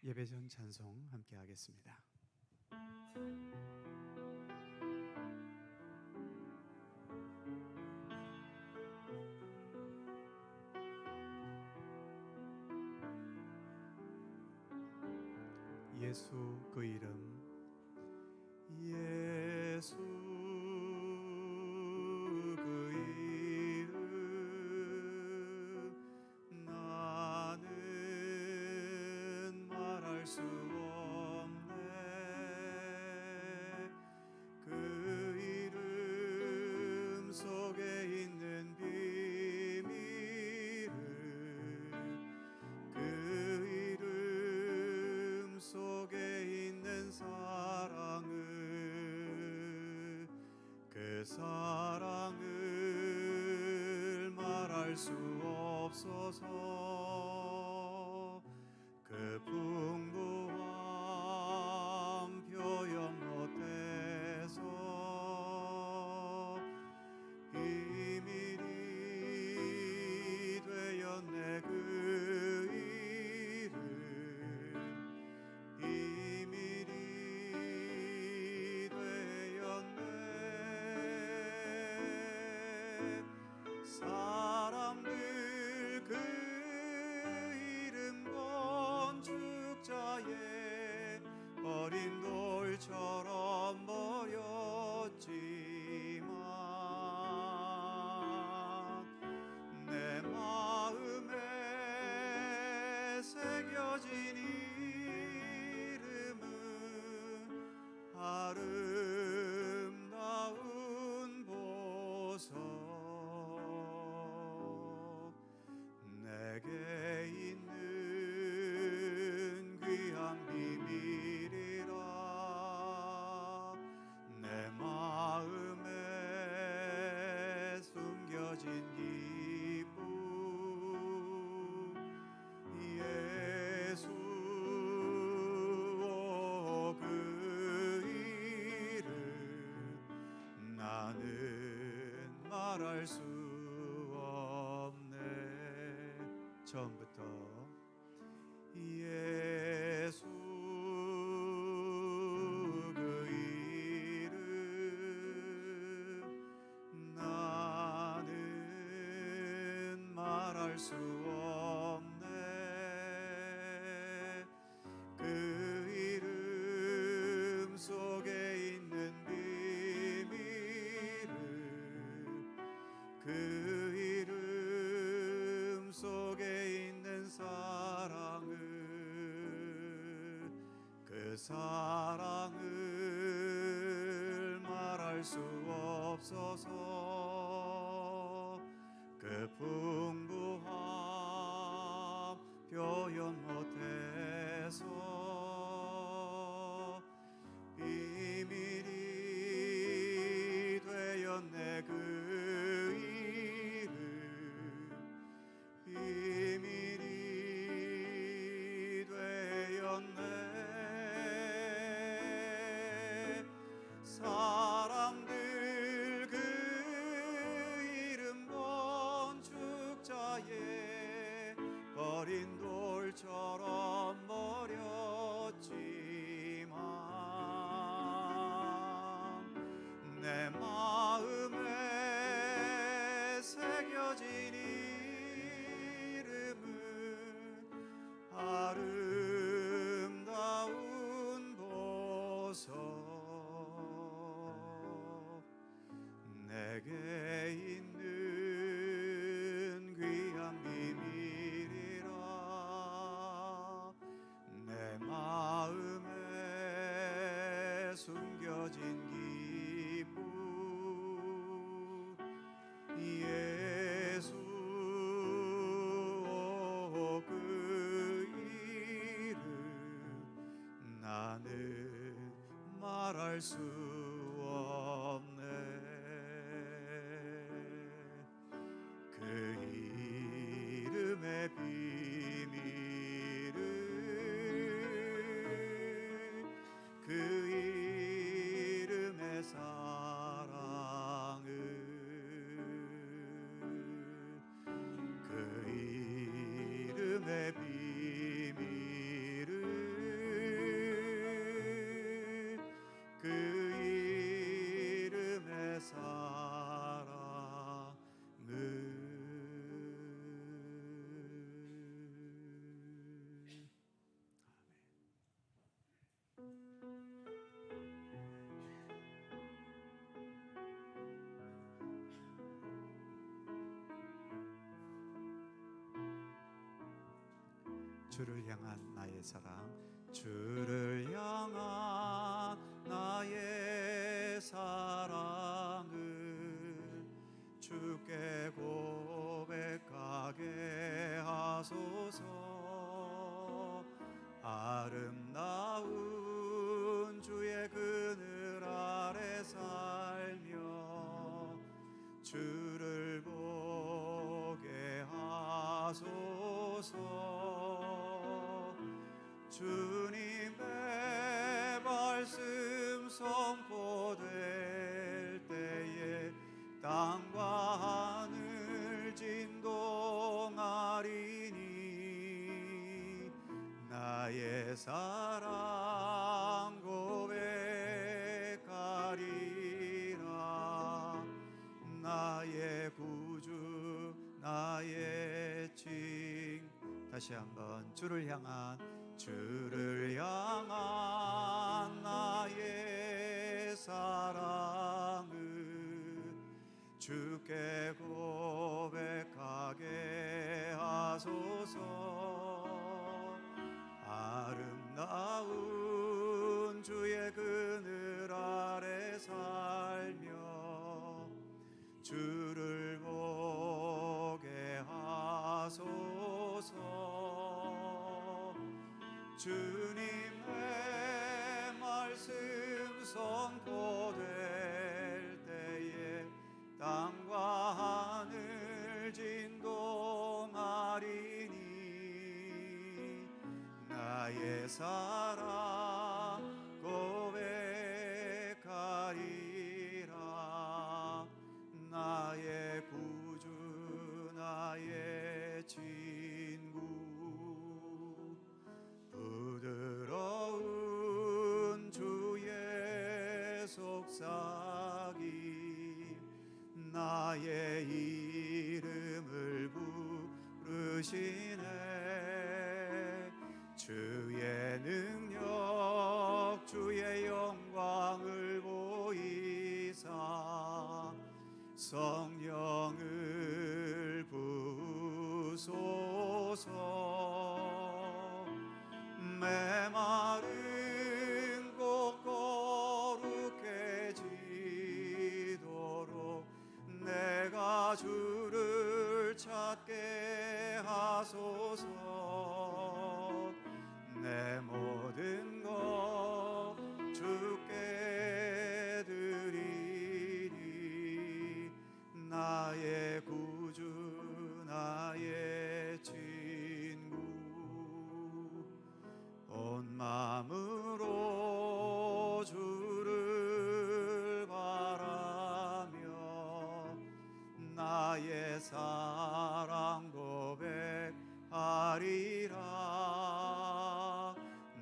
예배전 찬송 함께 하겠습니다. 예수 그 이름, 예수 그 이름, 나는 말할 수 없네. 그 이름 속에 있는 비밀을, 그 이름 속에 있는 사랑을, 그 사랑을 말할 수 없어서 그 풍부함 표현 못해서 비밀이 되었네. 그 이름 비밀이 되었네. 사람들 그 이름 건축자의 어린 돌처럼 버렸지만 내 마음에 새겨진 이름은 아름다운 보석, 내게 있는 귀한 비밀이라. 내 마음에 숨겨진 기쁨, 예수 그 이름, 나는 말할 수 없네. 처음부터 예수 그 이름, 나는 말할 수 없네. 그 이름 속에 있는 비밀을, 그 이름 속에 있는 사랑을, 그 사랑을 말할 수 없어서 그 풍부함 표현 못해서 비밀이 되었네. 그 이름 비밀이 되었네. 사람들 그 이름 건축자의 버린 돌처럼 버렸지만 내 마음에 새겨진 이름은 아름다운 보석, 내게 있는 귀한 비밀이라. 내 마음에 숨겨진 기쁨, 예수 그 이름, 나는 말할 수 없네. 그 이름의 비밀을, 그 이름의 사랑을, 그 이름의 비밀을 주를 향한 나의 사랑, 주를 향한 나의 사랑을 주께 고백하게 하소서. 아름다운 주의 그늘 아래 살며 주를 보게 하소서. 주님의 말씀 선포될 때에 땅과 하늘 진동하리니 나의 사랑 고백하리라. 나의 구주 나의 칭. 다시 한번 주를 향한 나의 사랑을 주께 고백하게 하소서. 아름다운 주의 그늘 아래 살며 주를 보게 하소서. 주님의 말씀 선포될 때에 땅과 하늘 진동하리니 나의 사랑 고백하리라. 나의 구주 나의 친구. 부드러운 주의 속삭임 나의 이름을 부르시네. 주의 능력 주의 영광을 보이사 성령을 부으소서. 메마른 곳 거룩해지도록 내가 주를 찾게 하소서. 내 모든 것 주께 드리리. 나의 구주 나의 친구. 온 마음으로 주를 바라며 나의 사랑 고백하리라.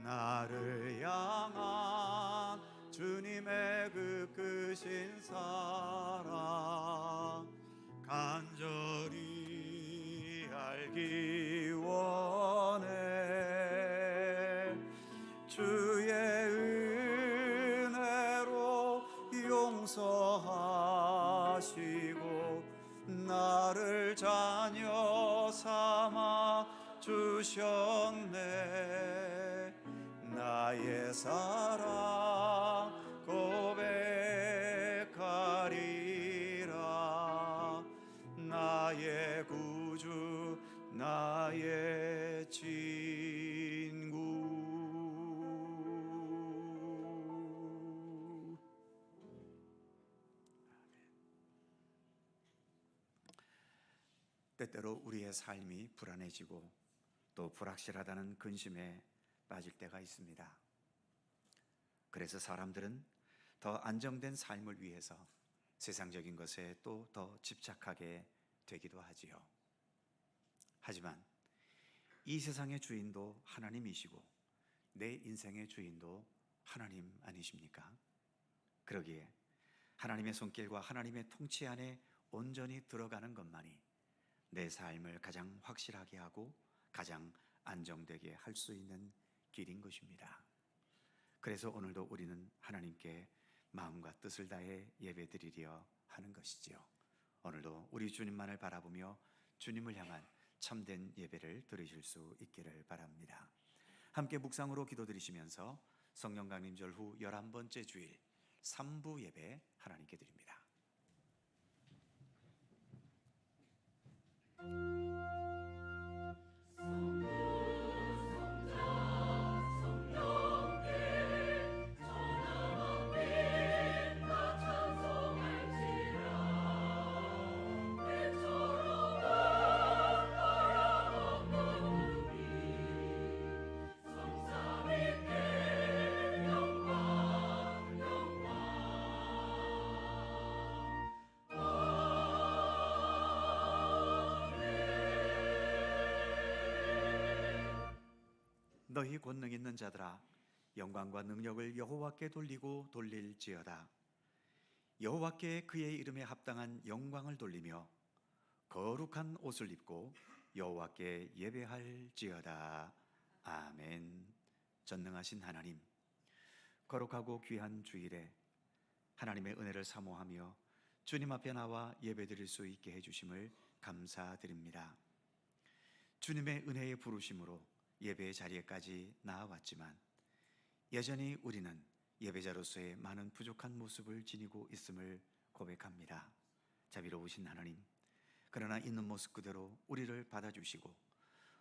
나를 향한 주님의 그 크신 사랑 간절히 알기 원해. 주의 은혜로 용서하시고 나를 자녀 삼아 주셨네. 나의 사랑 고백하리라. 나의 구주 나의 친구. 때때로 우리의 삶이 불안해지고 또 불확실하다는 근심에 빠질 때가 있습니다. 그래서 사람들은 더 안정된 삶을 위해서 세상적인 것에 또 더 집착하게 되기도 하지요. 하지만 이 세상의 주인도 하나님이시고 내 인생의 주인도 하나님 아니십니까? 그러기에 하나님의 손길과 하나님의 통치 안에 온전히 들어가는 것만이 내 삶을 가장 확실하게 하고 가장 안정되게 할 수 있는 길인 것입니다. 그래서 오늘도 우리는 하나님께 마음과 뜻을 다해 예배드리려 하는 것이지요. 오늘도 우리 주님만을 바라보며 주님을 향한 참된 예배를 드리실 수 있기를 바랍니다. 함께 묵상으로 기도드리시면서 성령 강림절 후 11번째 주일 3부 예배 하나님께 드립니다. 너희 권능 있는 자들아 영광과 능력을 여호와께 돌리고 돌릴지어다. 여호와께 그의 이름에 합당한 영광을 돌리며 거룩한 옷을 입고 여호와께 예배할지어다. 아멘. 전능하신 하나님, 거룩하고 귀한 주일에 하나님의 은혜를 사모하며 주님 앞에 나와 예배드릴 수 있게 해주심을 감사드립니다. 주님의 은혜의 부르심으로 예배의 자리에까지 나아왔지만 여전히 우리는 예배자로서의 많은 부족한 모습을 지니고 있음을 고백합니다. 자비로우신 하나님, 그러나 있는 모습 그대로 우리를 받아주시고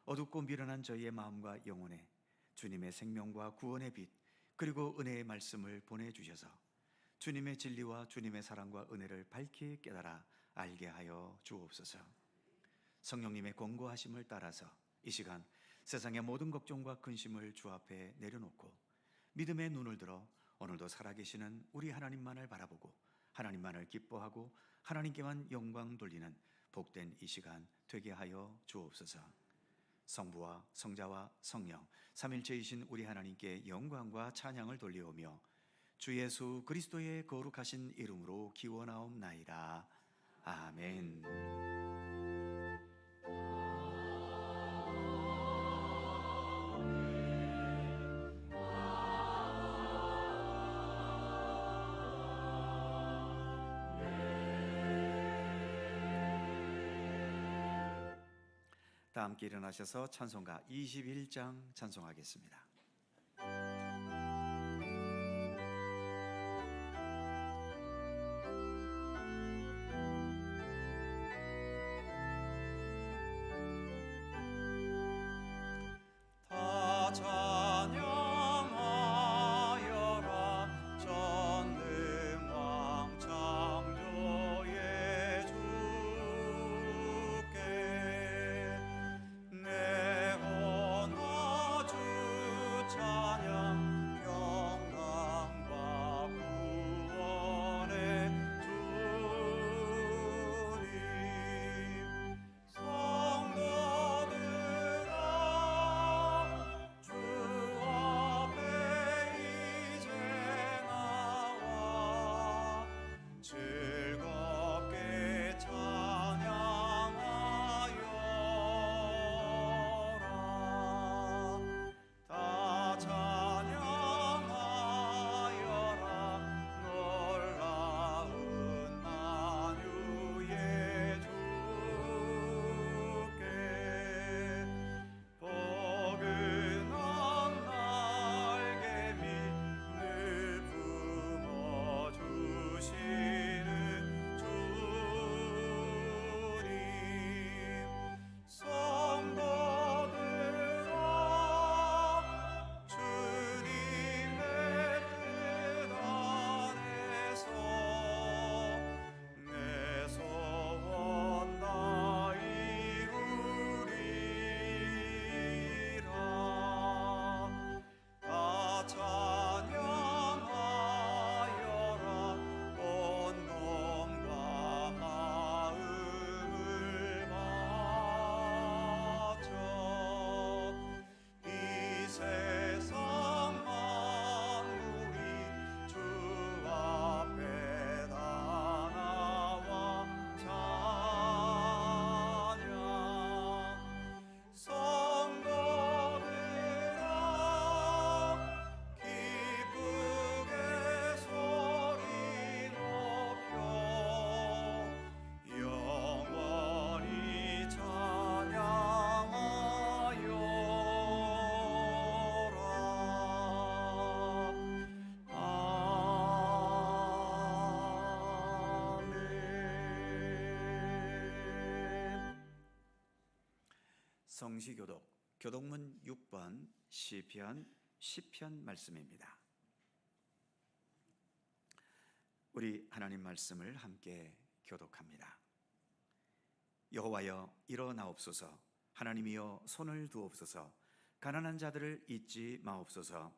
어둡고 미련한 저희의 마음과 영혼에 주님의 생명과 구원의 빛 그리고 은혜의 말씀을 보내주셔서 주님의 진리와 주님의 사랑과 은혜를 밝히 깨달아 알게 하여 주옵소서. 성령님의 권고하심을 따라서 이 시간 세상의 모든 걱정과 근심을 주 앞에 내려놓고 믿음의 눈을 들어 오늘도 살아계시는 우리 하나님만을 바라보고 하나님만을 기뻐하고 하나님께만 영광 돌리는 복된 이 시간 되게 하여 주옵소서. 성부와 성자와 성령 삼일체이신 우리 하나님께 영광과 찬양을 돌리오며 주 예수 그리스도의 거룩하신 이름으로 기원하옵나이다. 아멘. 다 함께 일어나셔서 찬송가 21장 찬송하겠습니다. 다 찬양하여라 전능왕 창조의 주께 내 혼아 주 성시교독 교독문 6번 시편 10편 말씀입니다. 우리 하나님 말씀을 함께 교독합니다. 여호와여 일어나옵소서. 하나님이여 손을 두옵소서. 가난한 자들을 잊지 마옵소서.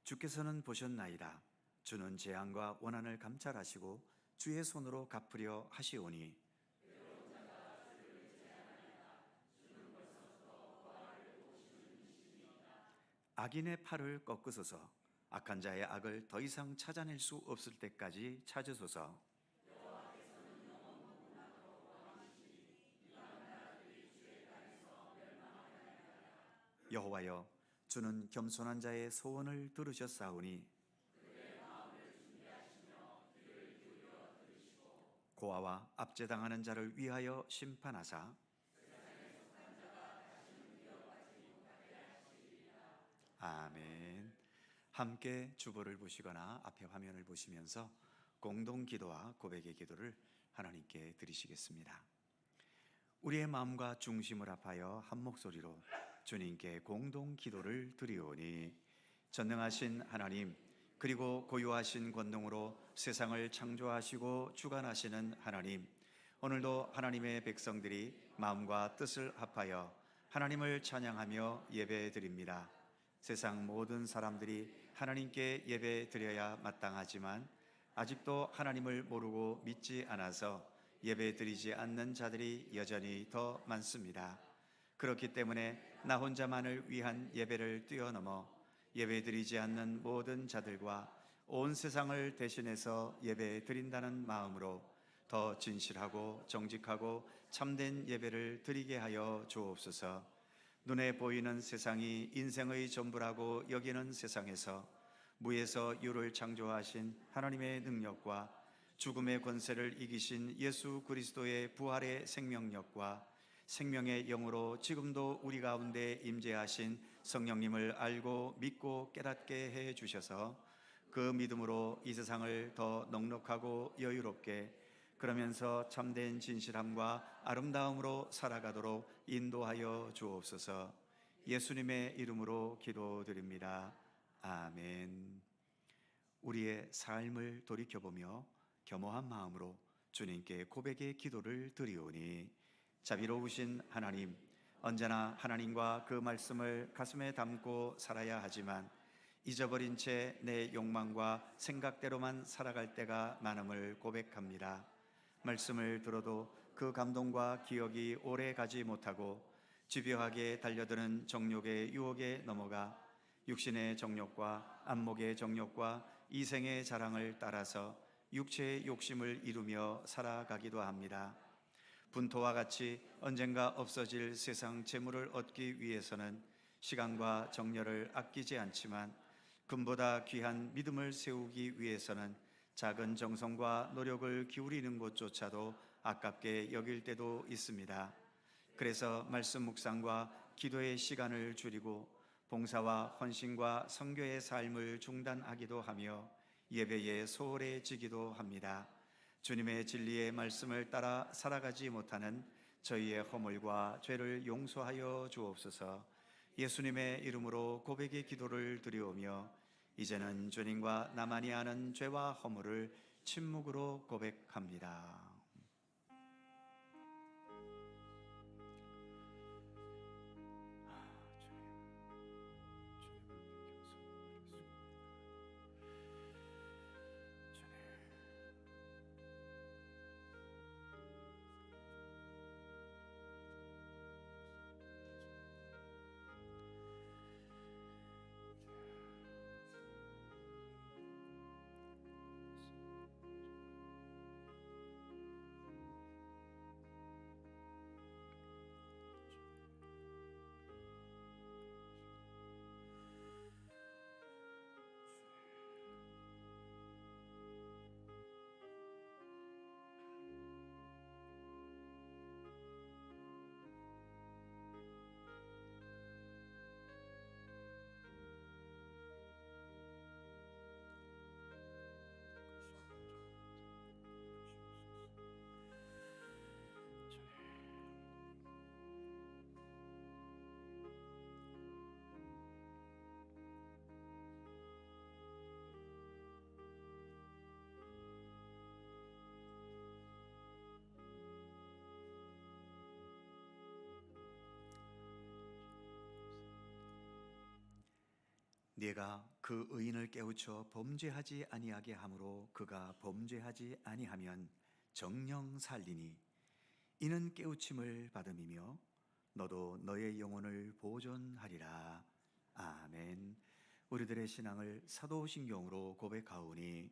주께서는 보셨나이다. 주는 재앙과 원한을 감찰하시고 주의 손으로 갚으려 하시오니 악인의 팔을 꺾으소서. 악한 자의 악을 더 이상 찾아낼 수 없을 때까지 찾으소서. 여호와여 주는 겸손한 자의 소원을 들으셨사오니 고아와 압제당하는 자를 위하여 심판하사 아멘. 함께 주보를 보시거나 앞에 화면을 보시면서 공동 기도와 고백의 기도를 하나님께 드리시겠습니다. 우리의 마음과 중심을 합하여 한 목소리로 주님께 공동 기도를 드리오니 전능하신 하나님, 그리고 고유하신 권능으로 세상을 창조하시고 주관하시는 하나님, 오늘도 하나님의 백성들이 마음과 뜻을 합하여 하나님을 찬양하며 예배드립니다. 세상 모든 사람들이 하나님께 예배드려야 마땅하지만 아직도 하나님을 모르고 믿지 않아서 예배드리지 않는 자들이 여전히 더 많습니다. 그렇기 때문에 나 혼자만을 위한 예배를 뛰어넘어 예배드리지 않는 모든 자들과 온 세상을 대신해서 예배드린다는 마음으로 더 진실하고 정직하고 참된 예배를 드리게 하여 주옵소서. 눈에 보이는 세상이 인생의 전부라고 여기는 세상에서 무에서 유를 창조하신 하나님의 능력과 죽음의 권세를 이기신 예수 그리스도의 부활의 생명력과 생명의 영으로 지금도 우리 가운데 임재하신 성령님을 알고 믿고 깨닫게 해 주셔서 그 믿음으로 이 세상을 더 넉넉하고 여유롭게 그러면서 참된 진실함과 아름다움으로 살아가도록 인도하여 주옵소서. 예수님의 이름으로 기도드립니다. 아멘. 우리의 삶을 돌이켜보며 겸허한 마음으로 주님께 고백의 기도를 드리오니 자비로우신 하나님, 언제나 하나님과 그 말씀을 가슴에 담고 살아야 하지만 잊어버린 채 내 욕망과 생각대로만 살아갈 때가 많음을 고백합니다. 말씀을 들어도 그 감동과 기억이 오래 가지 못하고 집요하게 달려드는 정욕의 유혹에 넘어가 육신의 정욕과 안목의 정욕과 이생의 자랑을 따라서 육체의 욕심을 이루며 살아가기도 합니다. 분토와 같이 언젠가 없어질 세상 재물을 얻기 위해서는 시간과 정열을 아끼지 않지만 금보다 귀한 믿음을 세우기 위해서는 작은 정성과 노력을 기울이는 것조차도 아깝게 여길 때도 있습니다. 그래서 말씀 묵상과 기도의 시간을 줄이고 봉사와 헌신과 선교의 삶을 중단하기도 하며 예배에 소홀해지기도 합니다. 주님의 진리의 말씀을 따라 살아가지 못하는 저희의 허물과 죄를 용서하여 주옵소서. 예수님의 이름으로 고백의 기도를 드리오며 이제는 주님과 나만이 아는 죄와 허물을 침묵으로 고백합니다. 네가 그 의인을 깨우쳐 범죄하지 아니하게 함으로 그가 범죄하지 아니하면 정령 살리니 이는 깨우침을 받음이며 너도 너의 영혼을 보존하리라. 아멘. 우리들의 신앙을 사도신경으로 고백하오니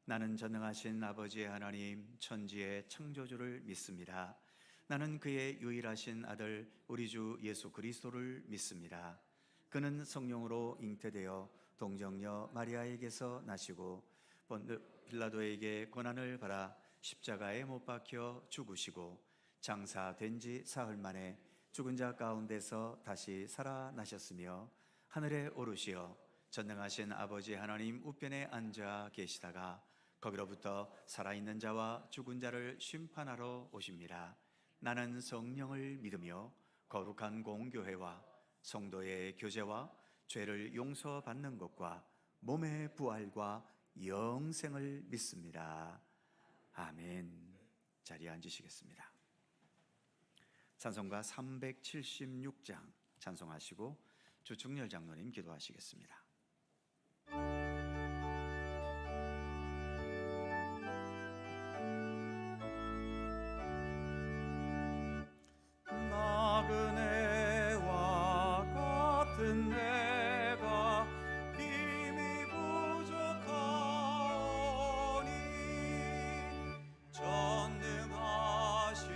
나는 전능하신 아버지 하나님 천지의 창조주를 믿습니다. 나는 그의 유일하신 아들 우리 주 예수 그리스도를 믿습니다. 그는 성령으로 잉태되어 동정녀 마리아에게서 나시고 본드 빌라도에게 고난을 받아 십자가에 못 박혀 죽으시고 장사된 지 사흘 만에 죽은 자 가운데서 다시 살아나셨으며 하늘에 오르시어 전능하신 아버지 하나님 우편에 앉아 계시다가 거기로부터 살아있는 자와 죽은 자를 심판하러 오십니다. 나는 성령을 믿으며 거룩한 공교회와 성도의 교제와 죄를 용서받는 것과 몸의 부활과 영생을 믿습니다. 아멘. 자리에 앉으시겠습니다. 찬송가 376장 찬송하시고 주충렬 장로님 기도하시겠습니다. 나그네와 같은 내가 힘이 부족하오니 전능하신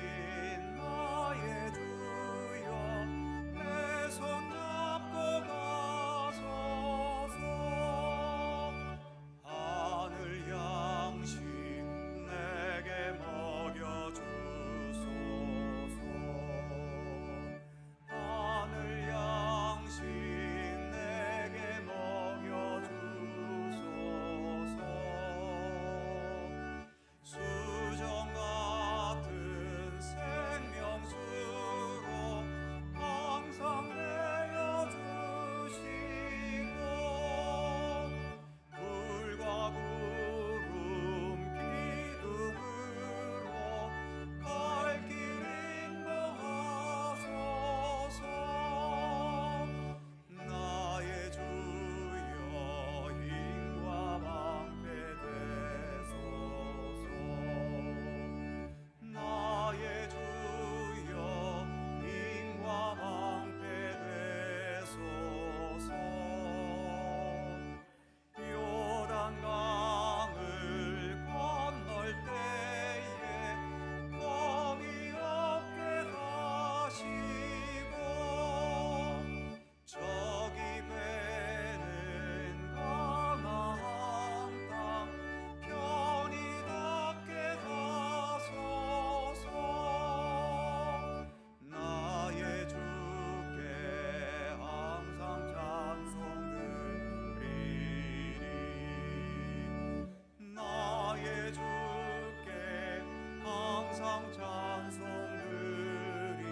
나의 주여 내 손 잡고 가소서. 하늘 양식 내게 먹여주소서. 하늘 양식 내게 먹여주소서. 수정 같은 생명수로 항상 내어주시고 불과 구름 기둥으로 갈 길 인도하소서. 나의 주여 힘과 방패 되소서. 나의 주여 힘과 방패 되소서. 요단강을 건널 때에 겁이 없게 하시고 저기 배는 가나안 땅 편히 닿게 하소서. 나의 주께 항상 찬송 드리리. 나의 주께 항상 찬송 드리리.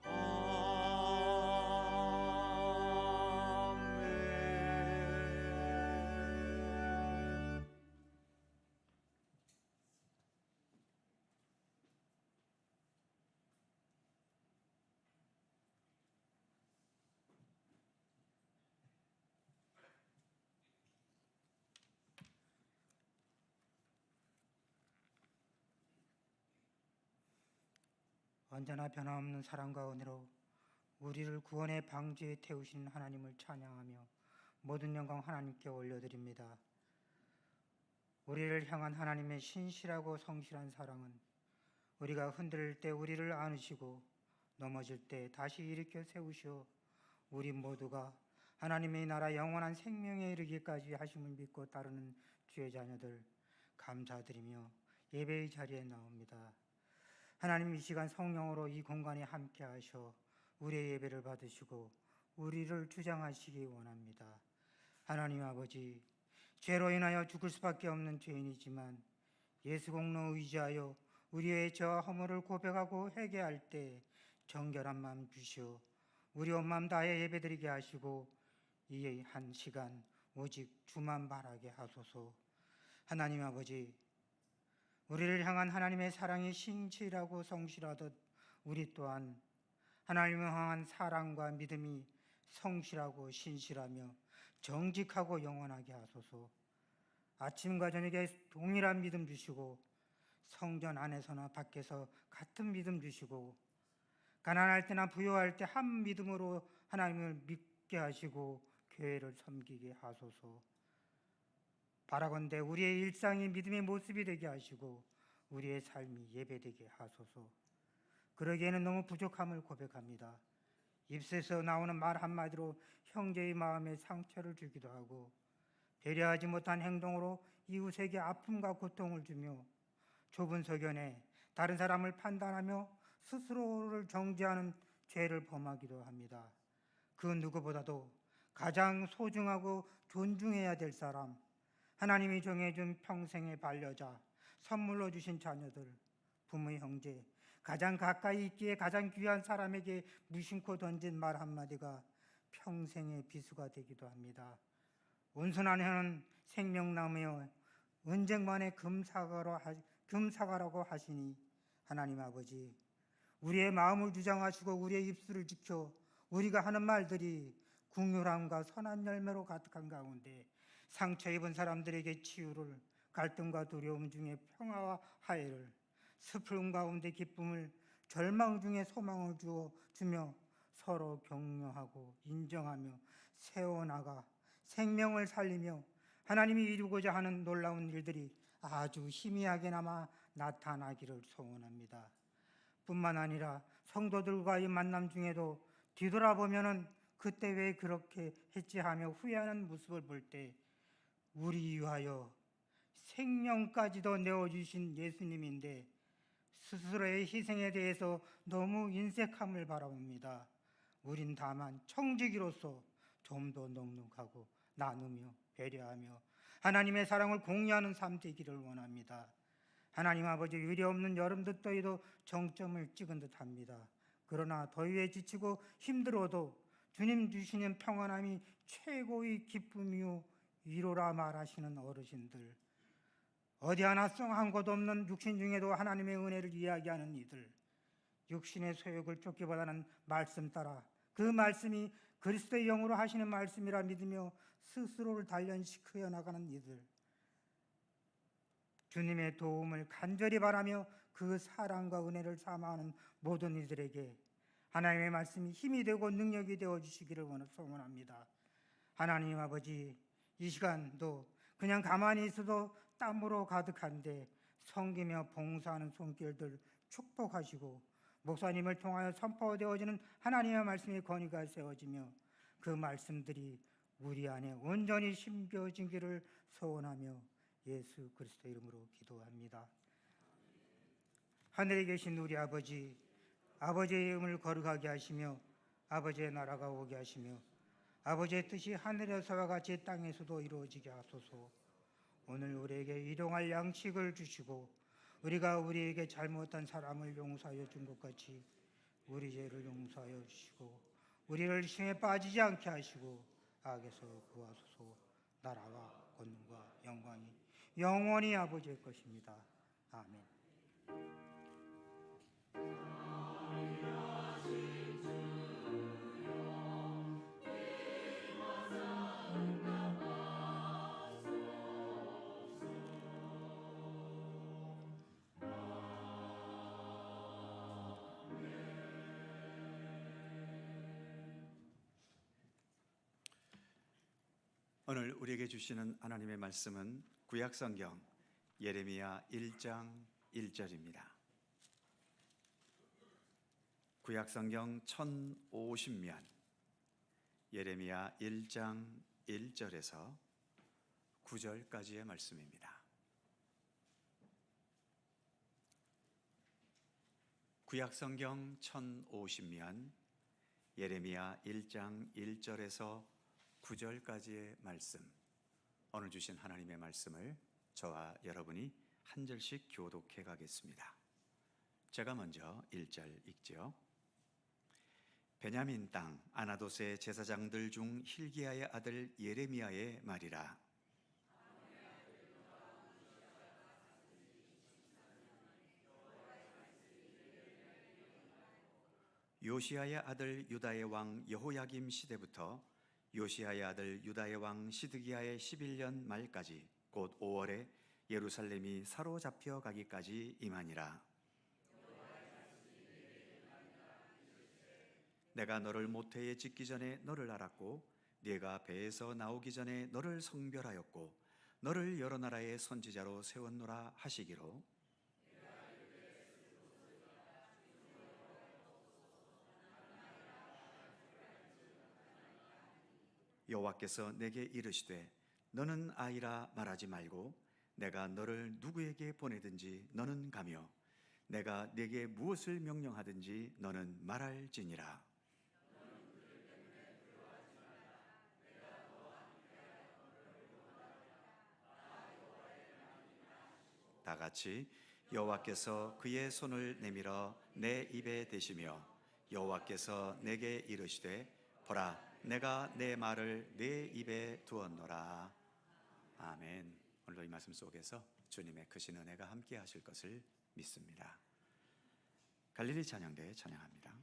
아멘. 언제나 변함없는 사랑과 은혜로 우리를 구원의 방주에 태우시는 하나님을 찬양하며 모든 영광 하나님께 올려드립니다. 우리를 향한 하나님의 신실하고 성실한 사랑은 우리가 흔들릴 때 우리를 안으시고 넘어질 때 다시 일으켜 세우시어 우리 모두가 하나님의 나라 영원한 생명에 이르기까지 하심을 믿고 따르는 주의 자녀들 감사드리며 예배의 자리에 나옵니다. 하나님, 이 시간 성령으로 이 공간에 함께 하셔 우리의 예배를 받으시고 우리를 주장하시기 원합니다. 하나님 아버지, 죄로 인하여 죽을 수밖에 없는 죄인이지만 예수 공로 의지하여 우리의 죄와 허물을 고백하고 회개할 때 정결한 마음 주시어 우리 온 마음 다해 예배드리게 하시고 이 한 시간 오직 주만 바라게 하소서. 하나님 아버지, 우리를 향한 하나님의 사랑이 신실하고 성실하듯 우리 또한 하나님을 향한 사랑과 믿음이 성실하고 신실하며 정직하고 영원하게 하소서. 아침과 저녁에 동일한 믿음 주시고 성전 안에서나 밖에서 같은 믿음 주시고 가난할 때나 부유할 때 한 믿음으로 하나님을 믿게 하시고 교회를 섬기게 하소서. 바라건대 우리의 일상이 믿음의 모습이 되게 하시고 우리의 삶이 예배되게 하소서. 그러기에는 너무 부족함을 고백합니다. 입에서 나오는 말 한마디로 형제의 마음에 상처를 주기도 하고 배려하지 못한 행동으로 이웃에게 아픔과 고통을 주며 좁은 소견에 다른 사람을 판단하며 스스로를 정죄하는 죄를 범하기도 합니다. 그 누구보다도 가장 소중하고 존중해야 될 사람, 하나님이 정해준 평생의 반려자, 선물로 주신 자녀들, 부모, 형제, 가장 가까이 있기에 가장 귀한 사람에게 무심코 던진 말 한마디가 평생의 비수가 되기도 합니다. 온순한 혀는 생명나무여 은쟁반에 금사과라고 하시니 하나님 아버지, 우리의 마음을 주장하시고 우리의 입술을 지켜 우리가 하는 말들이 긍휼함과 선한 열매로 가득한 가운데 상처 입은 사람들에게 치유를, 갈등과 두려움 중에 평화와 화해를, 슬픔 가운데 기쁨을, 절망 중에 소망을 주며 서로 격려하고 인정하며 세워나가 생명을 살리며 하나님이 이루고자 하는 놀라운 일들이 아주 희미하게나마 나타나기를 소원합니다. 뿐만 아니라 성도들과의 만남 중에도 뒤돌아보면은 그때 왜 그렇게 했지 하며 후회하는 모습을 볼 때 우리 위하여 생명까지도 내어주신 예수님인데 스스로의 희생에 대해서 너무 인색함을 바라봅니다. 우린 다만 청지기로서 좀 더 넉넉하고 나누며 배려하며 하나님의 사랑을 공유하는 삶 되기를 원합니다. 하나님 아버지, 유례없는 여름 늦더위도 정점을 찍은 듯합니다. 그러나 더위에 지치고 힘들어도 주님 주시는 평안함이 최고의 기쁨이요 위로라 말하시는 어르신들, 어디 하나 썽한 곳 없는 육신 중에도 하나님의 은혜를 이야기하는 이들, 육신의 소욕을 쫓기보다는 말씀 따라 그 말씀이 그리스도의 영으로 하시는 말씀이라 믿으며 스스로를 단련시켜 나가는 이들, 주님의 도움을 간절히 바라며 그 사랑과 은혜를 사모하는 모든 이들에게 하나님의 말씀이 힘이 되고 능력이 되어 주시기를 소원합니다. 하나님 아버지, 이 시간도 그냥 가만히 있어도 땀으로 가득한데 섬기며 봉사하는 손길들 축복하시고 목사님을 통하여 선포되어지는 하나님의 말씀의 권위가 세워지며 그 말씀들이 우리 안에 온전히 심겨지기를 소원하며 예수 그리스도 이름으로 기도합니다. 하늘에 계신 우리 아버지, 아버지의 이름을 거룩하게 하시며 아버지의 나라가 오게 하시며 아버지의 뜻이 하늘에서와 같이 땅에서도 이루어지게 하소서. 오늘 우리에게 일용할 양식을 주시고 우리가 우리에게 잘못한 사람을 용서하여 준 것 같이 우리 죄를 용서하여 주시고 우리를 시험에 빠지지 않게 하시고 악에서 구하소서. 나라와 권능과 영광이 영원히 아버지의 것입니다. 아멘. 오늘 우리에게 주시는 하나님의 말씀은 구약성경 예레미야 1장 1절입니다. 구약성경 1050면 예레미야 1장 1절에서 9절까지의 말씀입니다. 구약성경 1050면 예레미야 1장 1절에서 9절까지의 말씀, 오늘 주신 하나님의 말씀을 저와 여러분이 한 절씩 교독해 가겠습니다. 제가 먼저 1절 읽죠. 베냐민 땅 아나돗의 제사장들 중 hil기야의 아들 예레미야의 말이라. 요시야의 아들 유다의 왕 여호야김 시대부터 요시야의 아들 유다의 왕 시드기야의 11년 말까지 곧 5월에 예루살렘이 사로잡혀 가기까지 임하니라. 내가 너를 모태에 짓기 전에 너를 알았고 네가 배에서 나오기 전에 너를 성별하였고 너를 여러 나라의 선지자로 세웠노라 하시기로 여호와께서 내게 이르시되 너는 아이라 말하지 말고 내가 너를 누구에게 보내든지 너는 가며 내가 네게 무엇을 명령하든지 너는 말할지니라. 다 같이 여호와께서 그의 손을 내밀어 내 입에 대시며 여호와께서 내게 이르시되 보라 내가 내 말을 내 입에 두었노라. 아멘. 오늘도 이 말씀 속에서 주님의 크신 은혜가 함께 하실 것을 믿습니다. 갈릴리 찬양대 찬양합니다.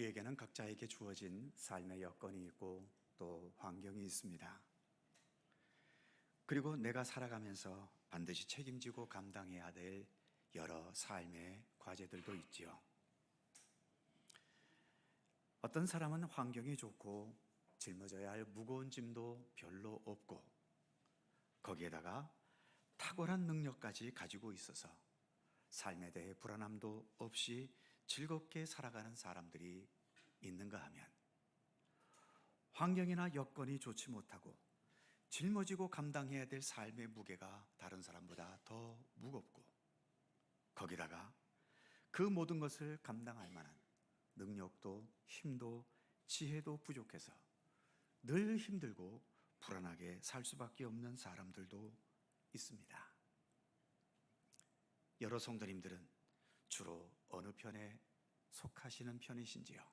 우리에게는 각자에게 주어진 삶의 여건이 있고 또 환경이 있습니다. 그리고 내가 살아가면서 반드시 책임지고 감당해야 될 여러 삶의 과제들도 있지요. 어떤 사람은 환경이 좋고 짊어져야 할 무거운 짐도 별로 없고 거기에다가 탁월한 능력까지 가지고 있어서 삶에 대해 불안함도 없이 즐겁게 살아가는 사람들이 있는가 하면, 환경이나 여건이 좋지 못하고 짊어지고 감당해야 될 삶의 무게가 다른 사람보다 더 무겁고 거기다가 그 모든 것을 감당할 만한 능력도 힘도 지혜도 부족해서 늘 힘들고 불안하게 살 수밖에 없는 사람들도 있습니다. 여러 성도님들은 주로 어느 편에 속하시는 편이신지요?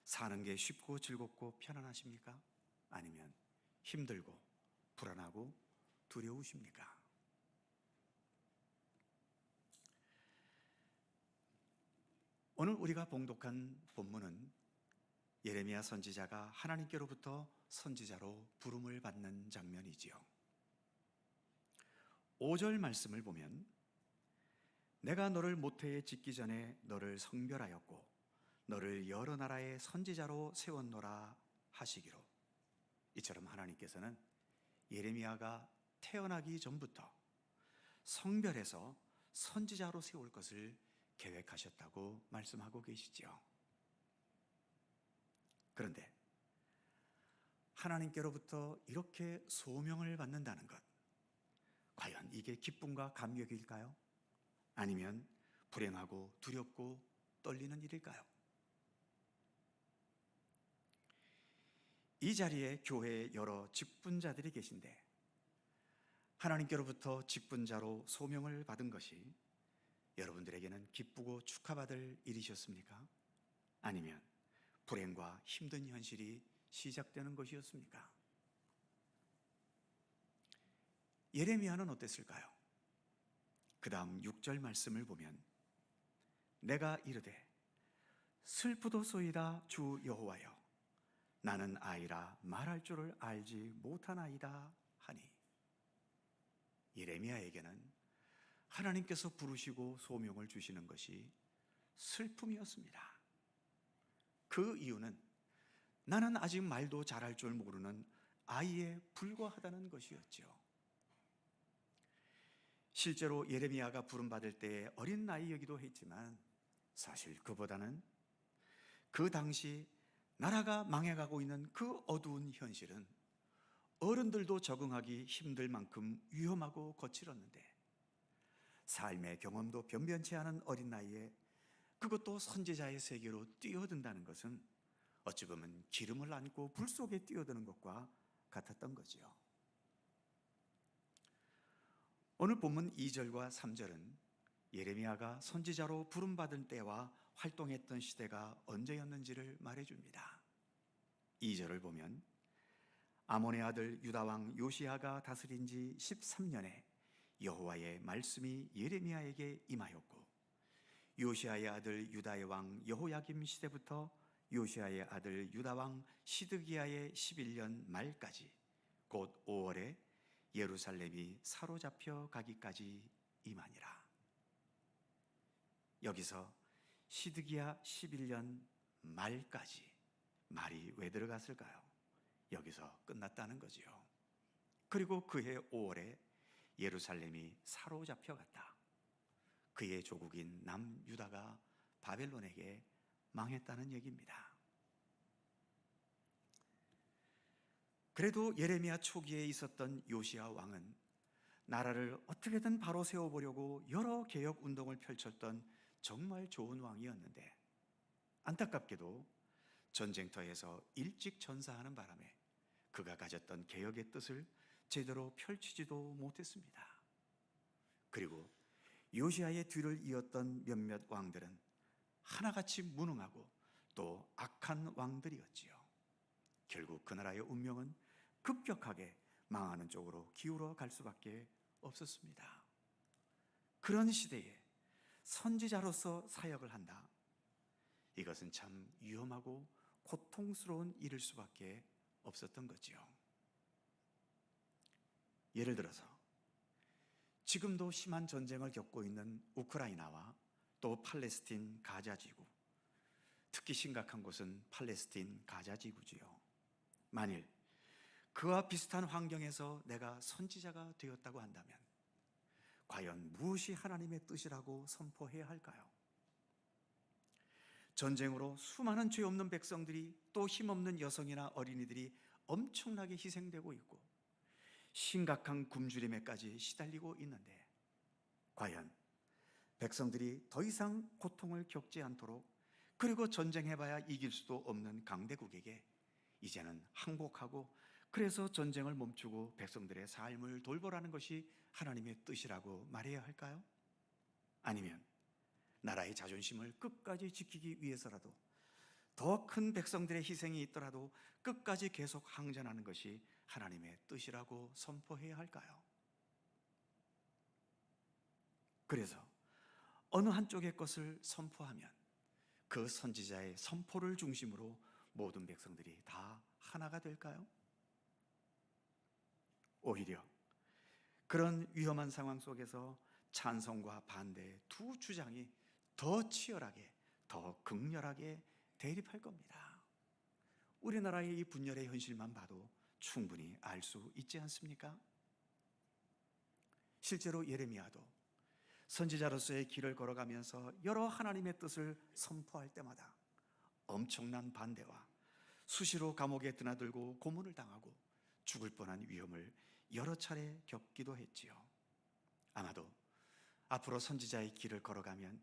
사는 게 쉽고 즐겁고 편안하십니까? 아니면 힘들고 불안하고 두려우십니까? 오늘 우리가 봉독한 본문은 예레미야 선지자가 하나님께로부터 선지자로 부름을 받는 장면이지요. 5절 말씀을 보면 내가 너를 모태에 짓기 전에 너를 성별하였고 너를 여러 나라의 선지자로 세웠노라 하시기로, 이처럼 하나님께서는 예레미야가 태어나기 전부터 성별해서 선지자로 세울 것을 계획하셨다고 말씀하고 계시죠. 그런데 하나님께로부터 이렇게 소명을 받는다는 것, 과연 이게 기쁨과 감격일까요? 아니면 불행하고 두렵고 떨리는 일일까요? 이 자리에 교회에 여러 직분자들이 계신데 하나님께로부터 직분자로 소명을 받은 것이 여러분들에게는 기쁘고 축하받을 일이셨습니까? 아니면 불행과 힘든 현실이 시작되는 것이었습니까? 예레미야는 어땠을까요? 그 다음 6절 말씀을 보면 내가 이르되 슬프도소이다 주 여호와여 나는 아이라 말할 줄을 알지 못하나이다 하니, 예레미야에게는 하나님께서 부르시고 소명을 주시는 것이 슬픔이었습니다. 그 이유는 나는 아직 말도 잘할 줄 모르는 아이에 불과하다는 것이었죠. 실제로 예레미야가 부름받을 때에 어린 나이이기도 했지만 사실 그보다는 그 당시 나라가 망해가고 있는 그 어두운 현실은 어른들도 적응하기 힘들 만큼 위험하고 거칠었는데 삶의 경험도 변변치 않은 어린 나이에 그것도 선지자의 세계로 뛰어든다는 것은 어찌 보면 기름을 안고 불 속에 뛰어드는 것과 같았던 거지요. 오늘 본문 2절과 3절은 예레미야가 선지자로 부름받은 때와 활동했던 시대가 언제였는지를 말해줍니다. 2절을 보면 아몬의 아들 유다왕 요시야가 다스린 지 13년에 여호와의 말씀이 예레미야에게 임하였고 요시야의 아들 유다의 왕 여호야김 시대부터 요시야의 아들 유다왕 시드기야의 11년 말까지 곧 5월에 예루살렘이 사로잡혀 가기까지 임하니라. 여기서 시드기야 11년 말까지, 말이 왜 들어갔을까요? 여기서 끝났다는 거지요. 그리고 그해 5월에 예루살렘이 사로잡혀 갔다. 그의 조국인 남유다가 바벨론에게 망했다는 얘기입니다. 그래도 예레미야 초기에 있었던 요시야 왕은 나라를 어떻게든 바로 세워보려고 여러 개혁 운동을 펼쳤던 정말 좋은 왕이었는데 안타깝게도 전쟁터에서 일찍 전사하는 바람에 그가 가졌던 개혁의 뜻을 제대로 펼치지도 못했습니다. 그리고 요시야의 뒤를 이었던 몇몇 왕들은 하나같이 무능하고 또 악한 왕들이었지요. 결국 그 나라의 운명은 급격하게 망하는 쪽으로 기울어 갈 수밖에 없었습니다. 그런 시대에 선지자로서 사역을 한다. 이것은 참 위험하고 고통스러운 일일 수밖에 없었던 거지요. 예를 들어서 지금도 심한 전쟁을 겪고 있는 우크라이나와 또 팔레스틴 가자 지구, 특히 심각한 곳은 팔레스틴 가자 지구지요. 만일 그와 비슷한 환경에서 내가 선지자가 되었다고 한다면 과연 무엇이 하나님의 뜻이라고 선포해야 할까요? 전쟁으로 수많은 죄 없는 백성들이, 또 힘없는 여성이나 어린이들이 엄청나게 희생되고 있고 심각한 굶주림에까지 시달리고 있는데, 과연 백성들이 더 이상 고통을 겪지 않도록, 그리고 전쟁해봐야 이길 수도 없는 강대국에게 이제는 항복하고 그래서 전쟁을 멈추고 백성들의 삶을 돌보라는 것이 하나님의 뜻이라고 말해야 할까요? 아니면 나라의 자존심을 끝까지 지키기 위해서라도, 더 큰 백성들의 희생이 있더라도 끝까지 계속 항전하는 것이 하나님의 뜻이라고 선포해야 할까요? 그래서 어느 한쪽의 것을 선포하면 그 선지자의 선포를 중심으로 모든 백성들이 다 하나가 될까요? 오히려 그런 위험한 상황 속에서 찬성과 반대의 두 주장이 더 치열하게, 더 극렬하게 대립할 겁니다. 우리나라의 이 분열의 현실만 봐도 충분히 알 수 있지 않습니까? 실제로 예레미야도 선지자로서의 길을 걸어가면서 여러 하나님의 뜻을 선포할 때마다 엄청난 반대와 수시로 감옥에 드나들고 고문을 당하고 죽을 뻔한 위험을 여러 차례 겪기도 했지요. 아마도 앞으로 선지자의 길을 걸어가면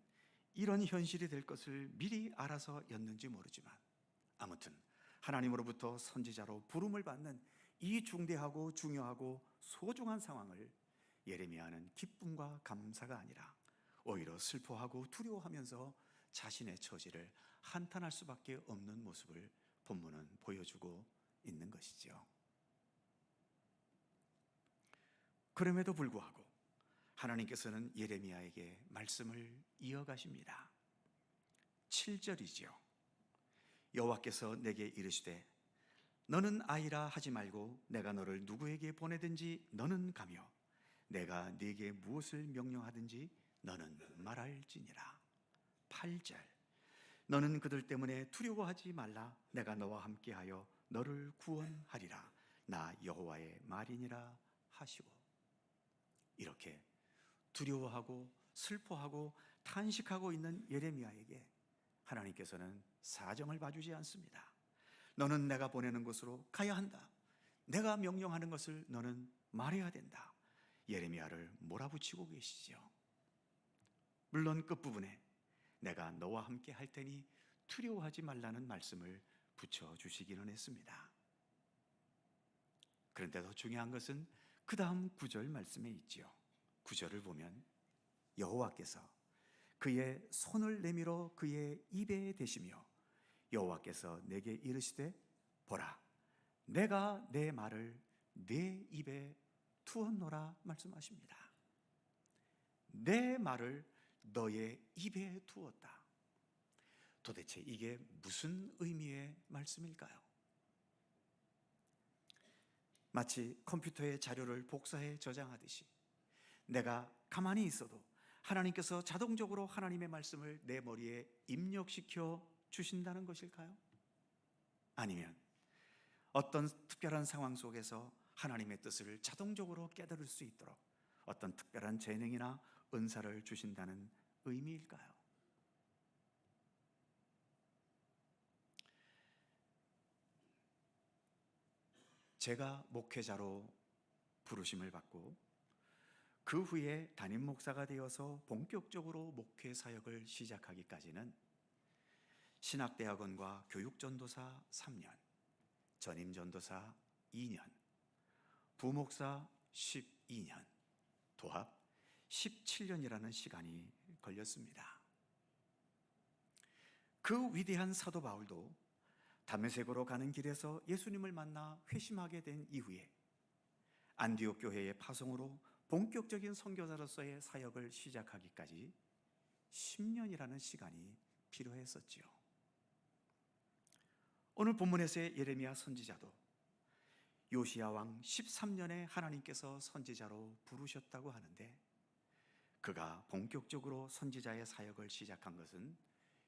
이런 현실이 될 것을 미리 알아서였는지 모르지만, 아무튼 하나님으로부터 선지자로 부름을 받는 이 중대하고 중요하고 소중한 상황을 예레미야는 기쁨과 감사가 아니라 오히려 슬퍼하고 두려워하면서 자신의 처지를 한탄할 수밖에 없는 모습을 본문은 보여주고 있는 것이지요. 그럼에도 불구하고 하나님께서는 예레미야에게 말씀을 이어가십니다. 7절이지요. 여호와께서 내게 이르시되 너는 아이라 하지 말고 내가 너를 누구에게 보내든지 너는 가며 내가 네게 무엇을 명령하든지 너는 말할지니라. 8절 너는 그들 때문에 두려워하지 말라. 내가 너와 함께하여 너를 구원하리라. 나 여호와의 말이니라 하시고, 이렇게 두려워하고 슬퍼하고 탄식하고 있는 예레미야에게 하나님께서는 사정을 봐주지 않습니다. 너는 내가 보내는 곳으로 가야 한다. 내가 명령하는 것을 너는 말해야 된다. 예레미야를 몰아붙이고 계시죠. 물론 끝부분에 내가 너와 함께 할 테니 두려워하지 말라는 말씀을 붙여주시기는 했습니다. 그런데 더 중요한 것은 그 다음 9절 말씀에 있지요. 9절을 보면 여호와께서 그의 손을 내밀어 그의 입에 대시며 여호와께서 내게 이르시되 보라 내가 내 말을 내 입에 두었노라 말씀하십니다. 내 말을 너의 입에 두었다. 도대체 이게 무슨 의미의 말씀일까요? 마치 컴퓨터에 자료를 복사해 저장하듯이 내가 가만히 있어도 하나님께서 자동적으로 하나님의 말씀을 내 머리에 입력시켜 주신다는 것일까요? 아니면 어떤 특별한 상황 속에서 하나님의 뜻을 자동적으로 깨달을 수 있도록 어떤 특별한 재능이나 은사를 주신다는 의미일까요? 제가 목회자로 부르심을 받고 그 후에 담임 목사가 되어서 본격적으로 목회 사역을 시작하기까지는 신학대학원과 교육전도사 3년, 전임전도사 2년, 부목사 12년, 도합 17년이라는 시간이 걸렸습니다. 그 위대한 사도 바울도 다메섹으로 가는 길에서 예수님을 만나 회심하게 된 이후에 안디옥 교회의 파송으로 본격적인 선교사로서의 사역을 시작하기까지 10년이라는 시간이 필요했었지요. 오늘 본문에서의 예레미야 선지자도 요시야 왕 13년에 하나님께서 선지자로 부르셨다고 하는데, 그가 본격적으로 선지자의 사역을 시작한 것은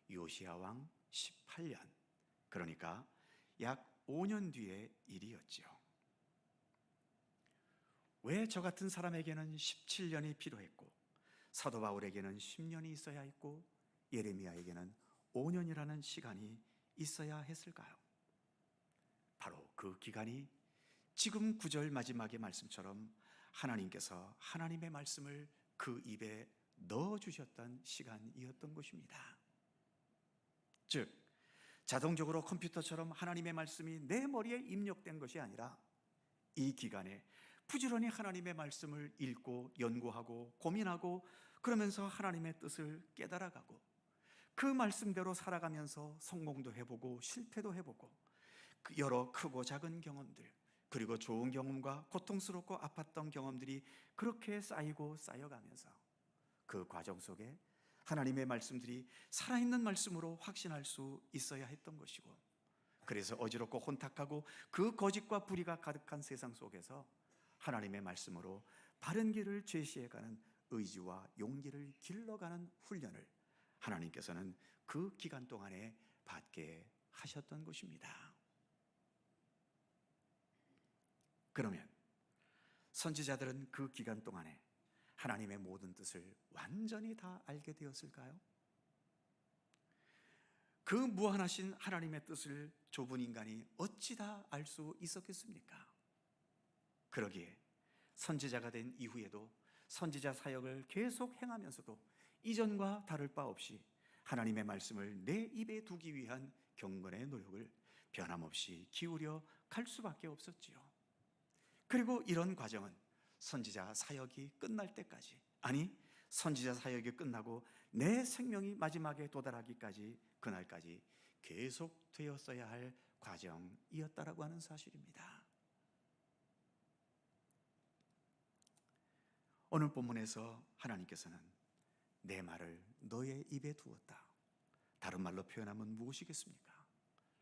요시야 왕 18년, 그러니까 약 5년 뒤의 일이었지요. 왜 저 같은 사람에게는 17년이 필요했고 사도 바울에게는 10년이 있어야 했고 예레미야에게는 5년이라는 시간이 있어야 했을까요? 바로 그 기간이 지금 9절 마지막의 말씀처럼 하나님께서 하나님의 말씀을 그 입에 넣어주셨던 시간이었던 것입니다. 즉, 자동적으로 컴퓨터처럼 하나님의 말씀이 내 머리에 입력된 것이 아니라 이 기간에 부지런히 하나님의 말씀을 읽고 연구하고 고민하고 그러면서 하나님의 뜻을 깨달아가고 그 말씀대로 살아가면서 성공도 해보고 실패도 해보고 그 여러 크고 작은 경험들, 그리고 좋은 경험과 고통스럽고 아팠던 경험들이 그렇게 쌓이고 쌓여가면서 그 과정 속에 하나님의 말씀들이 살아있는 말씀으로 확신할 수 있어야 했던 것이고, 그래서 어지럽고 혼탁하고 그 거짓과 불의가 가득한 세상 속에서 하나님의 말씀으로 바른 길을 제시해가는 의지와 용기를 길러가는 훈련을 하나님께서는 그 기간 동안에 받게 하셨던 것입니다. 그러면 선지자들은 그 기간 동안에 하나님의 모든 뜻을 완전히 다 알게 되었을까요? 그 무한하신 하나님의 뜻을 좁은 인간이 어찌 다 알 수 있었겠습니까? 그러기에 선지자가 된 이후에도 선지자 사역을 계속 행하면서도 이전과 다를 바 없이 하나님의 말씀을 내 입에 두기 위한 경건의 노력을 변함없이 기울여 갈 수밖에 없었지요. 그리고 이런 과정은 선지자 사역이 끝날 때까지, 아니 선지자 사역이 끝나고 내 생명이 마지막에 도달하기까지, 그날까지 계속되었어야 할 과정이었다라고 하는 사실입니다. 오늘 본문에서 하나님께서는 내 말을 너의 입에 두었다. 다른 말로 표현하면 무엇이겠습니까?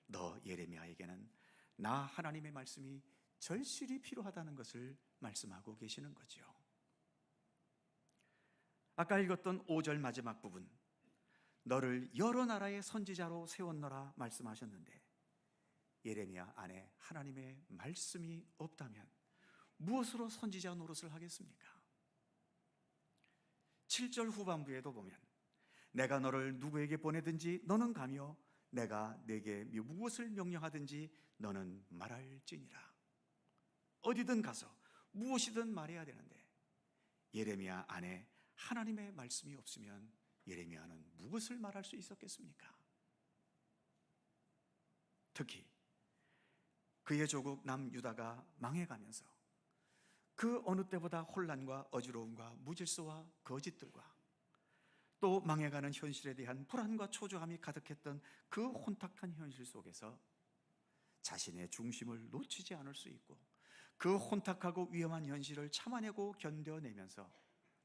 너 예레미야에게는 나 하나님의 말씀이 절실히 필요하다는 것을 말씀하고 계시는 거죠. 아까 읽었던 5절 마지막 부분, 너를 여러 나라의 선지자로 세웠노라 말씀하셨는데, 예레미야 안에 하나님의 말씀이 없다면 무엇으로 선지자 노릇을 하겠습니까? 7절 후반부에도 보면 내가 너를 누구에게 보내든지 너는 가며 내가 내게 무엇을 명령하든지 너는 말할지니라. 어디든 가서 무엇이든 말해야 되는데 예레미야 안에 하나님의 말씀이 없으면 예레미야는 무엇을 말할 수 있었겠습니까? 특히 그의 조국 남유다가 망해가면서 그 어느 때보다 혼란과 어지러움과 무질서와 거짓들과 또 망해가는 현실에 대한 불안과 초조함이 가득했던 그 혼탁한 현실 속에서 자신의 중심을 놓치지 않을 수 있고 그 혼탁하고 위험한 현실을 참아내고 견뎌내면서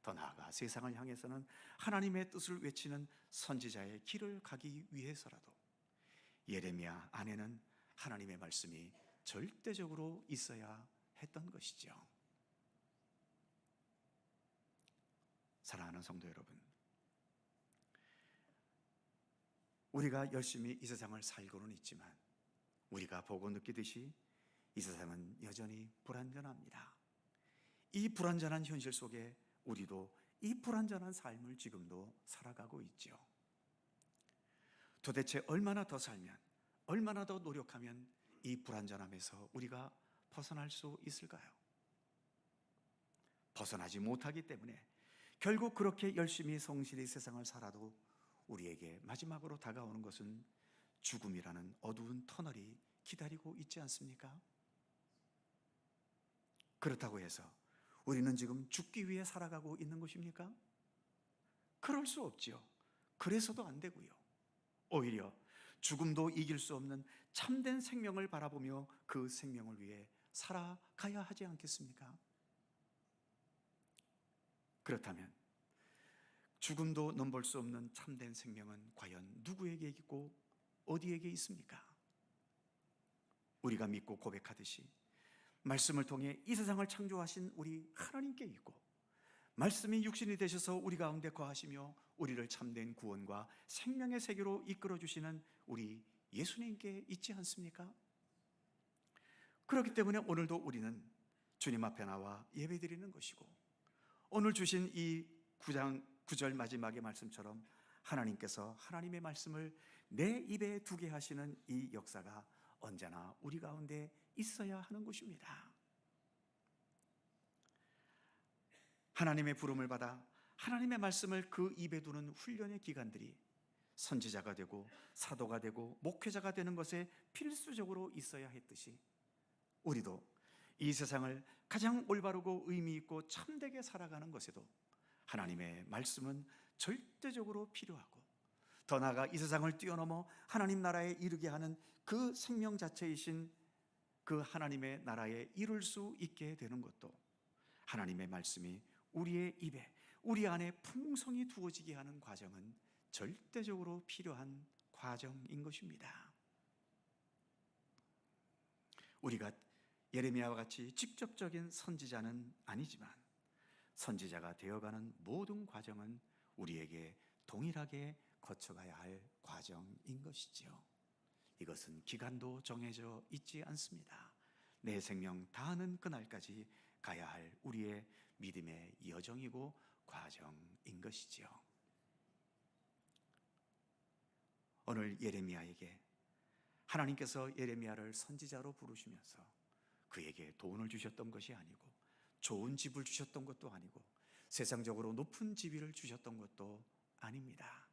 더 나아가 세상을 향해서는 하나님의 뜻을 외치는 선지자의 길을 가기 위해서라도 예레미야 안에는 하나님의 말씀이 절대적으로 있어야 했던 것이죠. 사랑하는 성도 여러분, 우리가 열심히 이 세상을 살고는 있지만 우리가 보고 느끼듯이 이 세상은 여전히 불완전합니다. 이 불완전한 현실 속에 우리도 이 불완전한 삶을 지금도 살아가고 있죠. 도대체 얼마나 더 살면, 얼마나 더 노력하면 이 불완전함에서 우리가 벗어날 수 있을까요? 벗어나지 못하기 때문에 결국 그렇게 열심히 성실히 세상을 살아도 우리에게 마지막으로 다가오는 것은 죽음이라는 어두운 터널이 기다리고 있지 않습니까? 그렇다고 해서 우리는 지금 죽기 위해 살아가고 있는 것입니까? 그럴 수 없지요. 그래서도 안 되고요. 오히려 죽음도 이길 수 없는 참된 생명을 바라보며 그 생명을 위해 살아가야 하지 않겠습니까? 그렇다면 죽음도 넘볼 수 없는 참된 생명은 과연 누구에게 있고 어디에게 있습니까? 우리가 믿고 고백하듯이 말씀을 통해 이 세상을 창조하신 우리 하나님께 있고, 말씀이 육신이 되셔서 우리 가운데 거하시며 우리를 참된 구원과 생명의 세계로 이끌어 주시는 우리 예수님께 있지 않습니까? 그렇기 때문에 오늘도 우리는 주님 앞에 나와 예배드리는 것이고, 오늘 주신 이 9절 마지막의 말씀처럼 하나님께서 하나님의 말씀을 내 입에 두게 하시는 이 역사가 언제나 우리 가운데 있어야 하는 것입니다. 하나님의 부름을 받아 하나님의 말씀을 그 입에 두는 훈련의 기간들이 선지자가 되고 사도가 되고 목회자가 되는 것에 필수적으로 있어야 했듯이, 우리도 이 세상을 가장 올바르고 의미 있고 참되게 살아가는 것에도 하나님의 말씀은 절대적으로 필요하고, 더 나아가 이 세상을 뛰어넘어 하나님 나라에 이르게 하는 그 생명 자체이신 그 하나님의 나라에 이룰 수 있게 되는 것도 하나님의 말씀이 우리의 입에, 우리 안에 풍성히 두어지게 하는 과정은 절대적으로 필요한 과정인 것입니다. 우리가 예레미야와 같이 직접적인 선지자는 아니지만 선지자가 되어가는 모든 과정은 우리에게 동일하게 거쳐가야 할 과정인 것이지요. 이것은 기간도 정해져 있지 않습니다. 내 생명 다하는 그날까지 가야 할 우리의 믿음의 여정이고 과정인 것이지요. 오늘 예레미야에게 하나님께서 예레미야를 선지자로 부르시면서 그에게 돈을 주셨던 것이 아니고, 좋은 집을 주셨던 것도 아니고, 세상적으로 높은 지위를 주셨던 것도 아닙니다.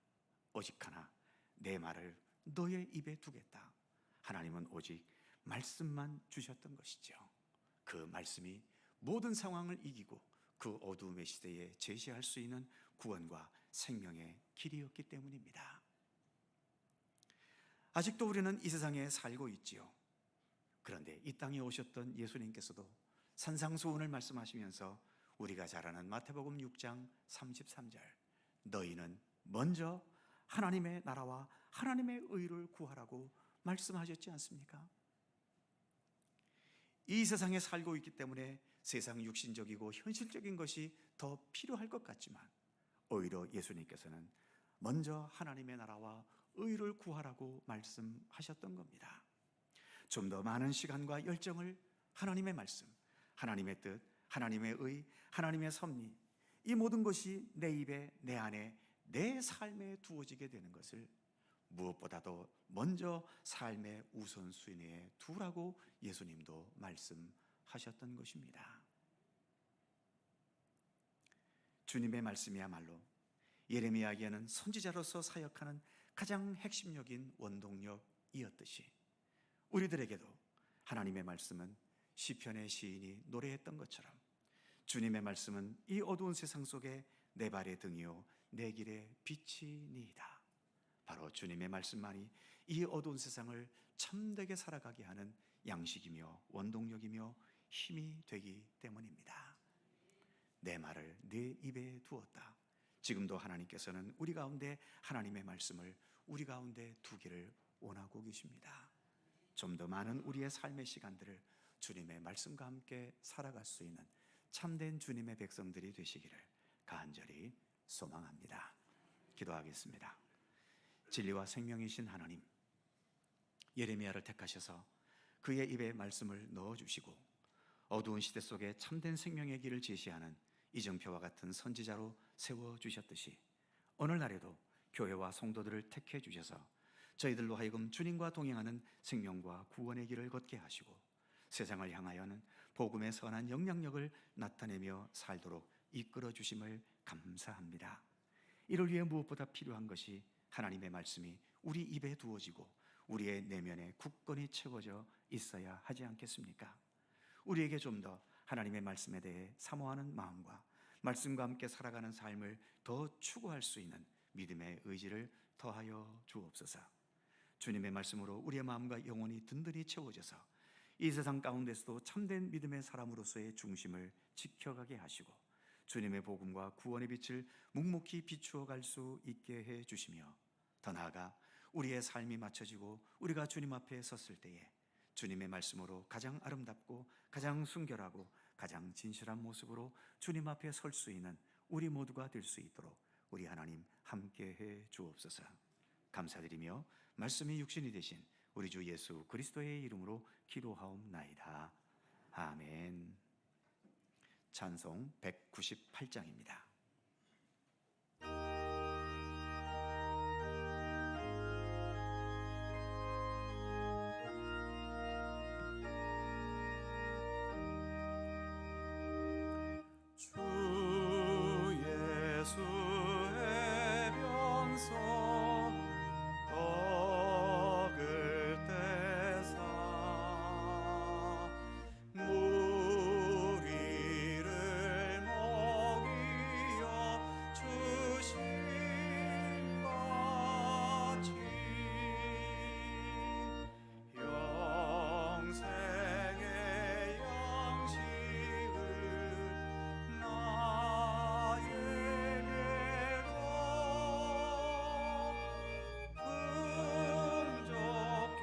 오직 하나, 내 말을 너의 입에 두겠다. 하나님은 오직 말씀만 주셨던 것이죠. 그 말씀이 모든 상황을 이기고 그 어두움의 시대에 제시할 수 있는 구원과 생명의 길이었기 때문입니다. 아직도 우리는 이 세상에 살고 있지요. 그런데 이 땅에 오셨던 예수님께서도 산상수훈을 말씀하시면서 우리가 잘 아는 마태복음 6장 33절, 너희는 먼저 하나님의 나라와 하나님의 의를 구하라고 말씀하셨지 않습니까? 이 세상에 살고 있기 때문에 세상 육신적이고 현실적인 것이 더 필요할 것 같지만, 오히려 예수님께서는 먼저 하나님의 나라와 의를 구하라고 말씀하셨던 겁니다. 좀 더 많은 시간과 열정을 하나님의 말씀, 하나님의 뜻, 하나님의 의, 하나님의 섭리, 이 모든 것이 내 입에, 내 안에, 내 삶에 두어지게 되는 것을 무엇보다도 먼저 삶의 우선순위에 두라고 예수님도 말씀하셨던 것입니다. 주님의 말씀이야말로 예레미야에게는 선지자로서 사역하는 가장 핵심적인 원동력이었듯이, 우리들에게도 하나님의 말씀은 시편의 시인이 노래했던 것처럼 주님의 말씀은 이 어두운 세상 속에 내 발의 등이요 내 길의 빛이니이다. 바로 주님의 말씀만이 이 어두운 세상을 참되게 살아가게 하는 양식이며 원동력이며 힘이 되기 때문입니다. 내 말을 네 입에 두었다. 지금도 하나님께서는 우리 가운데 하나님의 말씀을 우리 가운데 두기를 원하고 계십니다. 좀 더 많은 우리의 삶의 시간들을 주님의 말씀과 함께 살아갈 수 있는 참된 주님의 백성들이 되시기를 간절히 소망합니다. 기도하겠습니다. 진리와 생명이신 하나님, 예레미야를 택하셔서 그의 입에 말씀을 넣어주시고 어두운 시대 속에 참된 생명의 길을 제시하는 이정표와 같은 선지자로 세워주셨듯이, 오늘날에도 교회와 성도들을 택해 주셔서 저희들로 하여금 주님과 동행하는 생명과 구원의 길을 걷게 하시고 세상을 향하여는 복음의 선한 영향력을 나타내며 살도록 이끌어 주심을 감사합니다. 이를 위해 무엇보다 필요한 것이 하나님의 말씀이 우리 입에 두어지고 우리의 내면에 굳건히 채워져 있어야 하지 않겠습니까? 우리에게 좀 더 하나님의 말씀에 대해 사모하는 마음과 말씀과 함께 살아가는 삶을 더 추구할 수 있는 믿음의 의지를 더하여 주옵소서. 주님의 말씀으로 우리의 마음과 영혼이 든든히 채워져서 이 세상 가운데서도 참된 믿음의 사람으로서의 중심을 지켜가게 하시고 주님의 복음과 구원의 빛을 묵묵히 비추어 갈 수 있게 해 주시며, 더 나아가 우리의 삶이 맞춰지고 우리가 주님 앞에 섰을 때에 주님의 말씀으로 가장 아름답고 가장 순결하고 가장 진실한 모습으로 주님 앞에 설 수 있는 우리 모두가 될 수 있도록 우리 하나님 함께해 주옵소서. 감사드리며 말씀이 육신이 되신 우리 주 예수 그리스도의 이름으로 기도하옵나이다. 아멘. 찬송 198장입니다. 주 예수의 변소 떡을 떼사 무리를 먹이어 주신 같이 영생의 양식을 나에게로 풍족히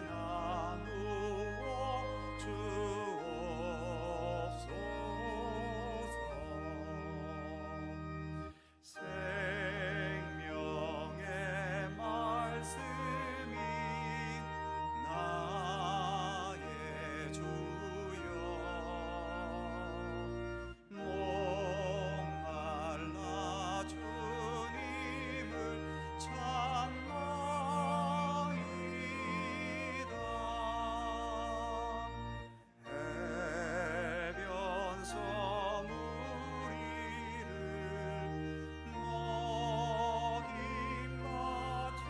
나누어 주옵소서. 생명의 말씀이 나의 주여 목말라 주님을 찾나이다. 해변서 무리를 먹임같이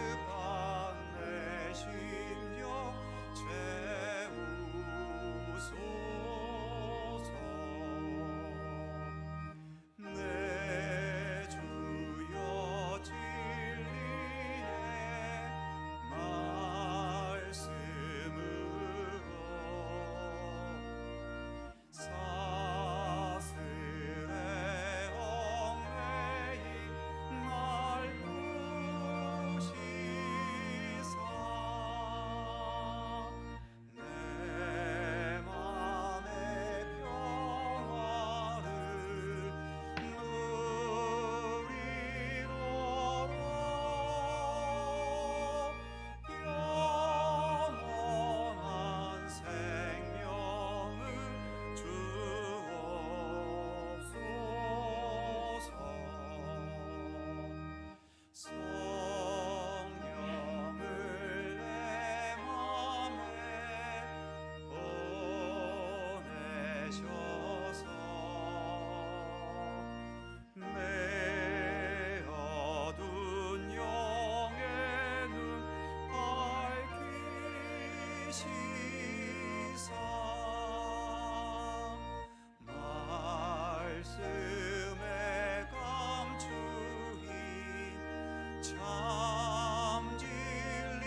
갈급한 내 심령 채우소서. 내 주여 진리의 말씀으로 사슬의 얽매인 날 부시사 내 맘의 평화를 누리도록 영원한 생명을 주옵소서. 성령을 내 맘에 보내셔서 내 어두운 영의 눈 밝히시사 말씀에 감추인 참 진리를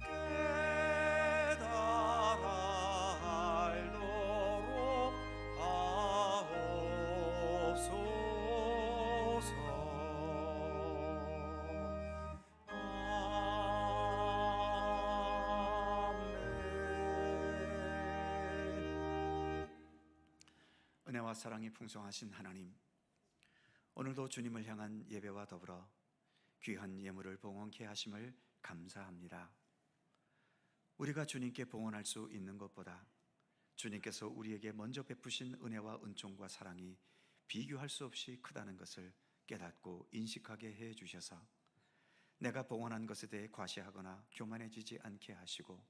깨달아 알도록 하옵소서. 아멘. 은혜와 사랑이 풍성하신 하나님, 오늘도 주님을 향한 예배와 더불어 귀한 예물을 봉헌케 하심을 감사합니다. 우리가 주님께 봉헌할 수 있는 것보다 주님께서 우리에게 먼저 베푸신 은혜와 은총과 사랑이 비교할 수 없이 크다는 것을 깨닫고 인식하게 해 주셔서 내가 봉헌한 것에 대해 과시하거나 교만해지지 않게 하시고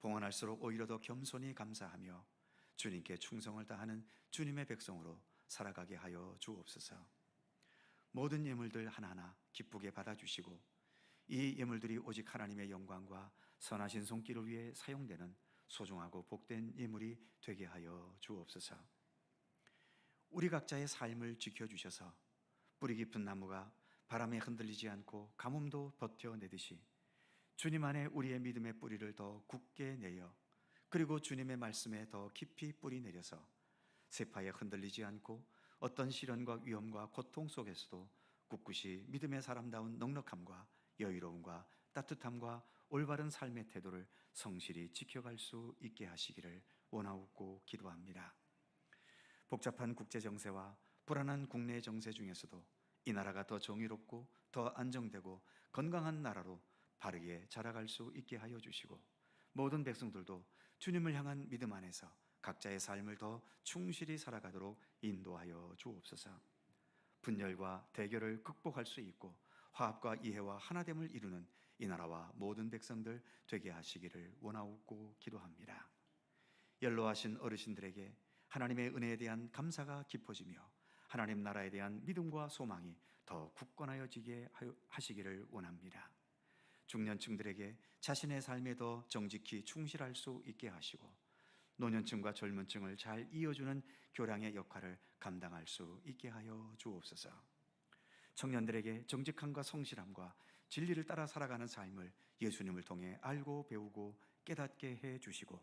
봉헌할수록 오히려 더 겸손히 감사하며 주님께 충성을 다하는 주님의 백성으로 살아가게 하여 주옵소서. 모든 예물들 하나하나 기쁘게 받아주시고 이 예물들이 오직 하나님의 영광과 선하신 손길을 위해 사용되는 소중하고 복된 예물이 되게 하여 주옵소서. 우리 각자의 삶을 지켜주셔서 뿌리 깊은 나무가 바람에 흔들리지 않고 가뭄도 버텨내듯이 주님 안에 우리의 믿음의 뿌리를 더 굳게 내어 그리고 주님의 말씀에 더 깊이 뿌리 내려서 세파에 흔들리지 않고 어떤 시련과 위험과 고통 속에서도 꿋꿋이 믿음의 사람다운 넉넉함과 여유로움과 따뜻함과 올바른 삶의 태도를 성실히 지켜갈 수 있게 하시기를 원하옵고 기도합니다. 복잡한 국제 정세와 불안한 국내 정세 중에서도 이 나라가 더 정의롭고 더 안정되고 건강한 나라로 바르게 자라갈 수 있게 하여 주시고, 모든 백성들도 주님을 향한 믿음 안에서 각자의 삶을 더 충실히 살아가도록 인도하여 주옵소서. 분열과 대결을 극복할 수 있고 화합과 이해와 하나됨을 이루는 이 나라와 모든 백성들 되게 하시기를 원하옵고 기도합니다. 연로하신 어르신들에게 하나님의 은혜에 대한 감사가 깊어지며 하나님 나라에 대한 믿음과 소망이 더 굳건하여지게 하시기를 원합니다. 중년층들에게 자신의 삶에 더 정직히 충실할 수 있게 하시고, 노년층과 젊은층을 잘 이어주는 교량의 역할을 감당할 수 있게 하여 주옵소서. 청년들에게 정직함과 성실함과 진리를 따라 살아가는 삶을 예수님을 통해 알고 배우고 깨닫게 해 주시고,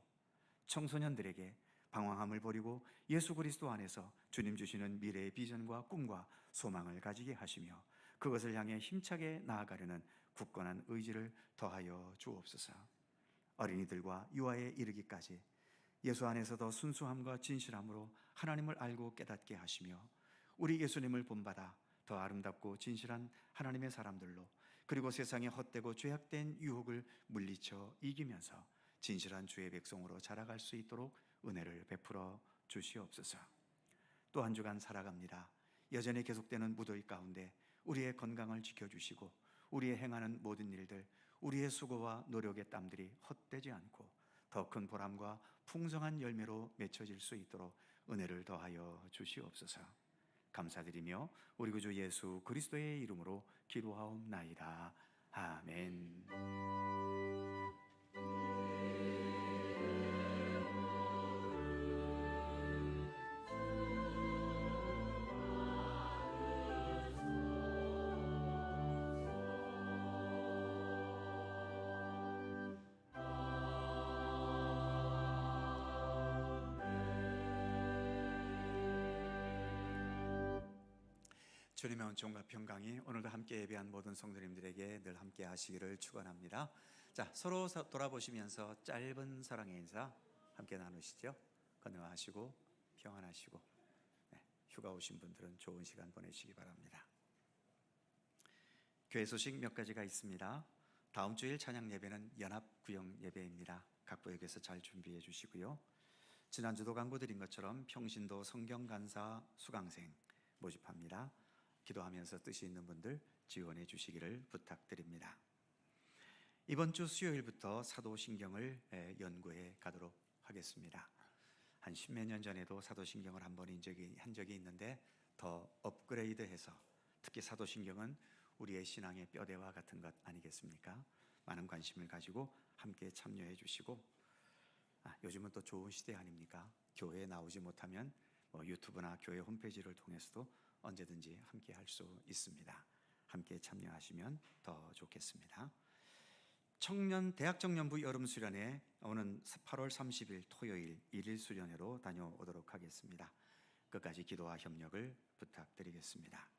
청소년들에게 방황함을 버리고 예수 그리스도 안에서 주님 주시는 미래의 비전과 꿈과 소망을 가지게 하시며 그것을 향해 힘차게 나아가려는 굳건한 의지를 더하여 주옵소서. 어린이들과 유아에 이르기까지 예수 안에서 더 순수함과 진실함으로 하나님을 알고 깨닫게 하시며, 우리 예수님을 본받아 더 아름답고 진실한 하나님의 사람들로, 그리고 세상의 헛되고 죄악된 유혹을 물리쳐 이기면서 진실한 주의 백성으로 자라갈 수 있도록 은혜를 베풀어 주시옵소서. 또 한 주간 살아갑니다. 여전히 계속되는 무더위 가운데 우리의 건강을 지켜주시고, 우리의 행하는 모든 일들, 우리의 수고와 노력의 땀들이 헛되지 않고 더 큰 보람과 풍성한 열매로 맺혀질 수 있도록 은혜를 더하여 주시옵소서. 감사드리며 우리 구주 예수 그리스도의 이름으로 기도하옵나이다. 아멘. 주님의 은총과 평강이 오늘도 함께 예배한 모든 성도님들에게 늘 함께 하시기를 축원합니다. 자, 서로 돌아보시면서 짧은 사랑의 인사 함께 나누시죠. 건강하시고 평안하시고, 휴가 오신 분들은 좋은 시간 보내시기 바랍니다. 교회 소식 몇 가지가 있습니다. 다음 주일 찬양 예배는 연합구역 예배입니다. 각 구역에서 잘 준비해 주시고요. 지난주도 광고드린 것처럼 평신도 성경간사 수강생 모집합니다. 기도하면서 뜻이 있는 분들 지원해 주시기를 부탁드립니다. 이번 주 수요일부터 사도신경을 연구해 가도록 하겠습니다. 한 십몇 년 전에도 사도신경을 한 번 한 적이 있는데 더 업그레이드해서, 특히 사도신경은 우리의 신앙의 뼈대와 같은 것 아니겠습니까? 많은 관심을 가지고 함께 참여해 주시고, 요즘은 또 좋은 시대 아닙니까? 교회에 나오지 못하면 유튜브나 교회 홈페이지를 통해서도 언제든지 함께 할 수 있습니다. 함께 참여하시면 더 좋겠습니다. 청년 대학청년부 여름 수련회 오는 8월 30일 토요일 1일 수련회로 다녀오도록 하겠습니다. 끝까지 기도와 협력을 부탁드리겠습니다.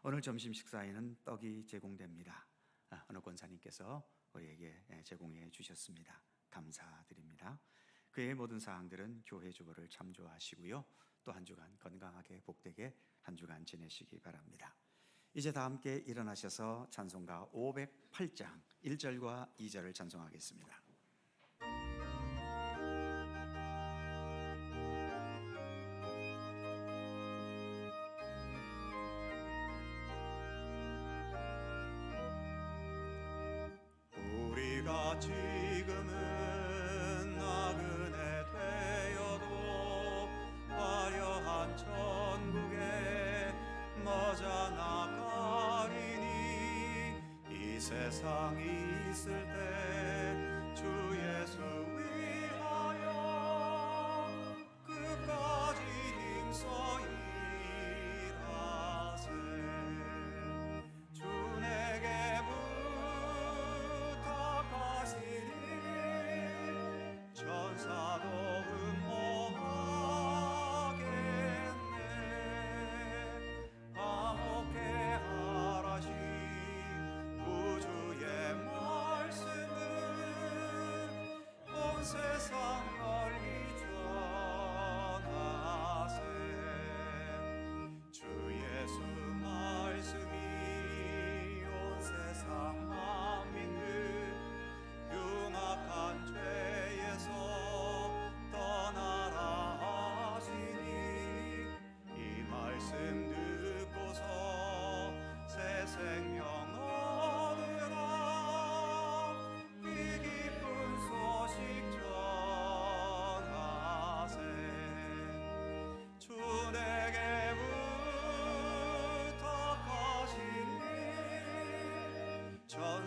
오늘 점심 식사에는 떡이 제공됩니다. 어느 권사님께서 우리에게 제공해 주셨습니다. 감사드립니다. 그 외의 모든 사항들은 교회 주보를 참조하시고요. 또 한 주간 건강하게 복되게 한 주간 지내시기 바랍니다. 이제 다 함께 일어나셔서 찬송가 508장 1절과 2절을 찬송하겠습니다. 우리가 지금은 나그네 되어도 화려한 천국에 머자 나가리니, 이 세상이 있을 때 주 예수 위하여 끝까지 힘써 일하세. 주 내게 부탁하시니 천사도 응모하겠네.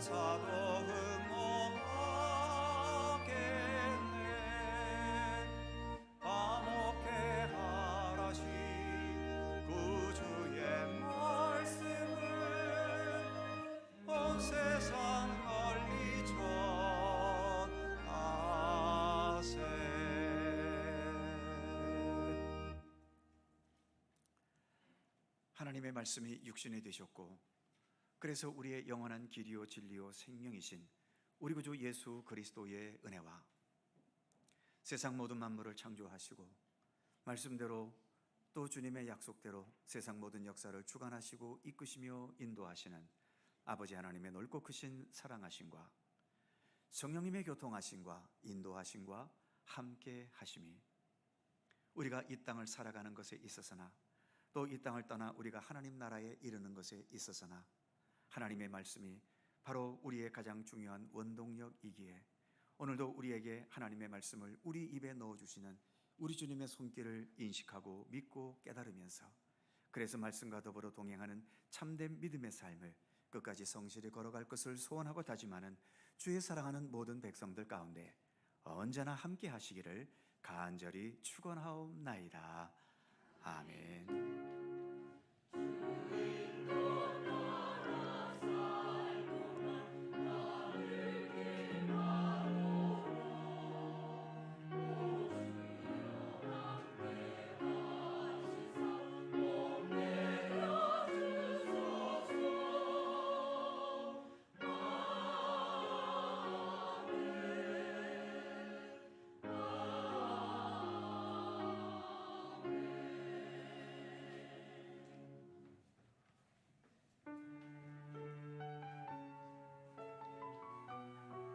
천사도 흠모하겠네. 화목해 하라시 구주의 말씀을 온 세상 널리 전하세. 하나님의 말씀이 육신이 되셨고 그래서 우리의 영원한 길이요 진리요 생명이신 우리 구주 예수 그리스도의 은혜와 세상 모든 만물을 창조하시고 말씀대로 또 주님의 약속대로 세상 모든 역사를 주관하시고 이끄시며 인도하시는 아버지 하나님의 넓고 크신 사랑하심과 성령님의 교통하심과 인도하심과 함께 하심이 우리가 이 땅을 살아가는 것에 있어서나 또 이 땅을 떠나 우리가 하나님 나라에 이르는 것에 있어서나 하나님의 말씀이 바로 우리의 가장 중요한 원동력이기에 오늘도 우리에게 하나님의 말씀을 우리 입에 넣어주시는 우리 주님의 손길을 인식하고 믿고 깨달으면서 그래서 말씀과 더불어 동행하는 참된 믿음의 삶을 끝까지 성실히 걸어갈 것을 소원하고 다짐하는 주의 사랑하는 모든 백성들 가운데 언제나 함께 하시기를 간절히 축원하옵나이다. 아멘.